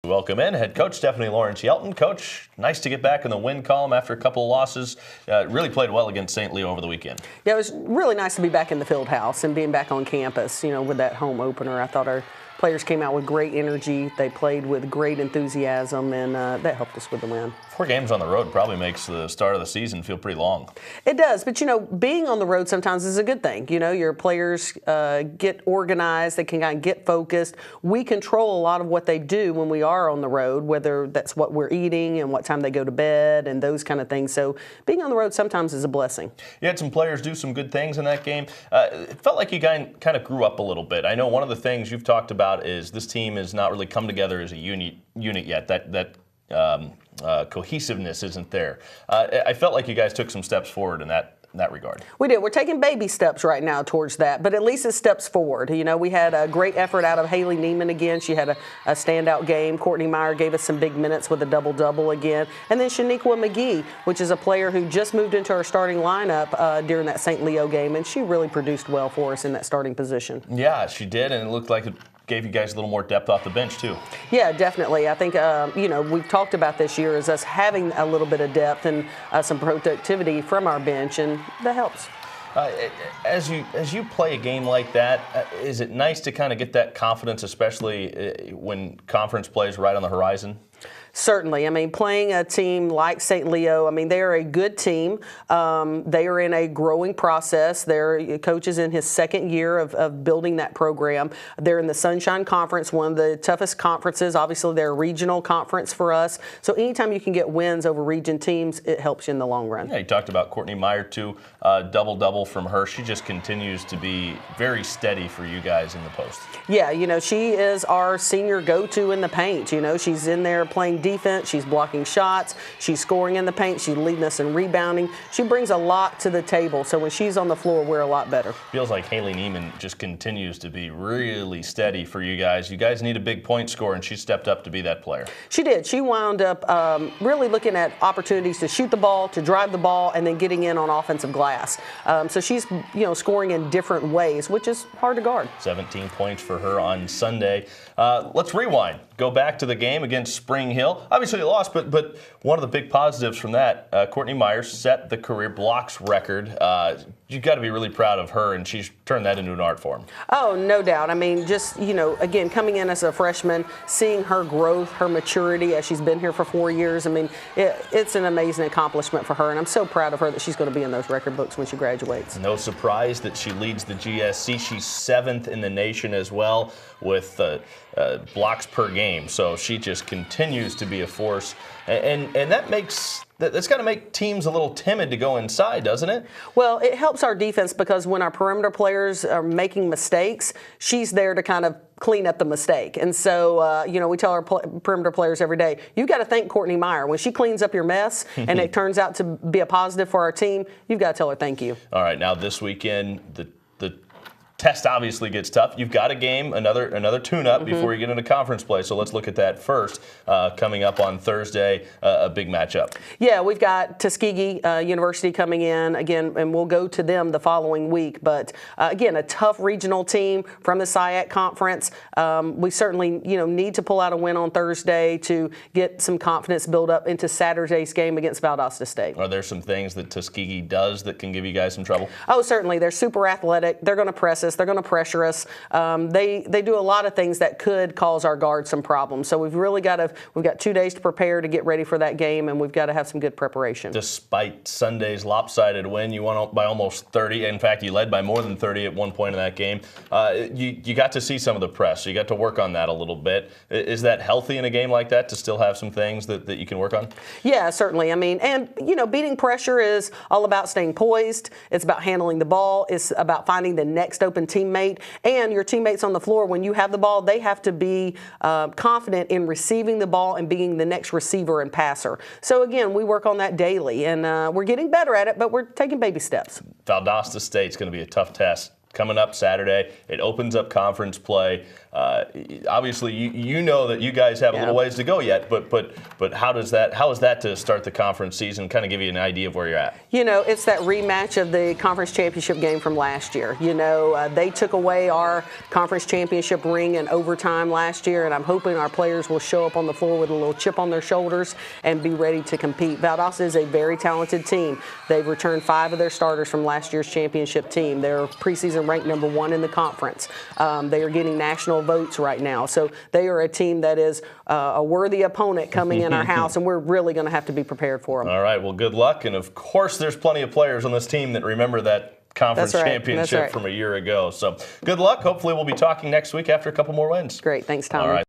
Welcome in, head coach Stephanie Yelton. Coach, nice to get back in the win column after a couple of losses. Really played well against St. Leo over the weekend. Yeah, it was really nice to be back in the field house and being back on campus, with that home opener. I thought our players came out with great energy. They played with great enthusiasm, and that helped us with the win. 4 games on the road probably makes the start of the season feel pretty long. It does, but being on the road sometimes is a good thing. Your players get organized, they can kind of get focused. We control a lot of what they do when we are on the road, whether that's what we're eating and what time they go to bed and those kind of things. So being on the road sometimes is a blessing. You had some players do some good things in that game. It felt like you kind of grew up a little bit. I know one of the things you've talked about is this team has not really come together as a unit yet. That cohesiveness isn't there. I felt like you guys took some steps forward in that regard. We did. We're taking baby steps right now towards that, but at least it's steps forward. We had a great effort out of Haley Neiman again. She had a standout game. Courtney Meyer gave us some big minutes with a double-double again. And then Shaniqua McGee, which is a player who just moved into our starting lineup during that St. Leo game, and she really produced well for us in that starting position. Yeah, she did, and it looked like it gave you guys a little more depth off the bench, too. Yeah, definitely. I think, we've talked about this year as us having a little bit of depth and some productivity from our bench, and that helps. As you play a game like that, is it nice to kind of get that confidence, especially when conference play is right on the horizon? Certainly. Playing a team like St. Leo, they are a good team. They are in a growing process. Their coach is in his second year of building that program. They're in the Sunshine Conference, one of the toughest conferences. Obviously, they're a regional conference for us. So anytime you can get wins over region teams, it helps you in the long run. Yeah, you talked about Courtney Meyer, too. Double-double from her. She just continues to be very steady for you guys in the post. Yeah, she is our senior go-to in the paint. She's in there playing defense, she's blocking shots, she's scoring in the paint, she's leading us in rebounding. She brings a lot to the table, so when she's on the floor, we're a lot better. Feels like Haley Neiman just continues to be really steady for you guys. You guys need a big point scorer, and she stepped up to be that player. She did. She wound up really looking at opportunities to shoot the ball, to drive the ball, and then getting in on offensive glass. So she's scoring in different ways, which is hard to guard. 17 points for her on Sunday. Let's rewind. Go back to the game against Spring Hill. Obviously, they lost, but one of the big positives from that, Courtney Meyer set the career blocks record. You've got to be really proud of her, and she's turned that into an art form. Oh, no doubt. Again, coming in as a freshman, seeing her growth, her maturity as she's been here for 4 years, it's an amazing accomplishment for her, and I'm so proud of her that she's going to be in those record books when she graduates. No surprise that she leads the GSC. She's 7th in the nation as well with blocks per game. So she just continues to be a force, and that's got to make teams a little timid to go inside, doesn't it? Well, it helps our defense because when our perimeter players are making mistakes, she's there to kind of clean up the mistake. And so, we tell our perimeter players every day, you've got to thank Courtney Meyer. When she cleans up your mess and it turns out to be a positive for our team, you've got to tell her thank you. All right, now this weekend, the test obviously gets tough. You've got a game, another tune-up before you get into conference play. So let's look at that first. Coming up on Thursday, a big matchup. Yeah, we've got Tuskegee University coming in again, and we'll go to them the following week. But again, a tough regional team from the SIAC conference. We certainly need to pull out a win on Thursday to get some confidence build up into Saturday's game against Valdosta State. Are there some things that Tuskegee does that can give you guys some trouble? Oh, certainly. They're super athletic. They're going to press us. They're going to pressure us. They do a lot of things that could cause our guards some problems. So we've got 2 days to prepare to get ready for that game, and we've got to have some good preparation. Despite Sunday's lopsided win, you won by almost 30. In fact, you led by more than 30 at one point in that game. You got to see some of the press. So you got to work on that a little bit. Is that healthy in a game like that to still have some things that you can work on? Yeah, certainly. Beating pressure is all about staying poised. It's about handling the ball. It's about finding the next open teammate, and your teammates on the floor, when you have the ball, they have to be confident in receiving the ball and being the next receiver and passer. So again, we work on that daily, and we're getting better at it, but we're taking baby steps. Valdosta State's going to be a tough test coming up Saturday. It opens up conference play. Obviously, you know that you guys have a little ways to go yet, but how is that to start the conference season? Kind of give you an idea of where you're at. It's that rematch of the conference championship game from last year. They took away our conference championship ring in overtime last year, and I'm hoping our players will show up on the floor with a little chip on their shoulders and be ready to compete. Valdosta is a very talented team. They've returned 5 of their starters from last year's championship team. They're preseason ranked #1 in the conference. They are getting national votes right now. So they are a team that is a worthy opponent coming in our house, and we're really going to have to be prepared for them. All right, well, good luck. And of course, there's plenty of players on this team that remember that conference championship from a year ago. So good luck. Hopefully we'll be talking next week after a couple more wins. Great. Thanks, Tom. All right.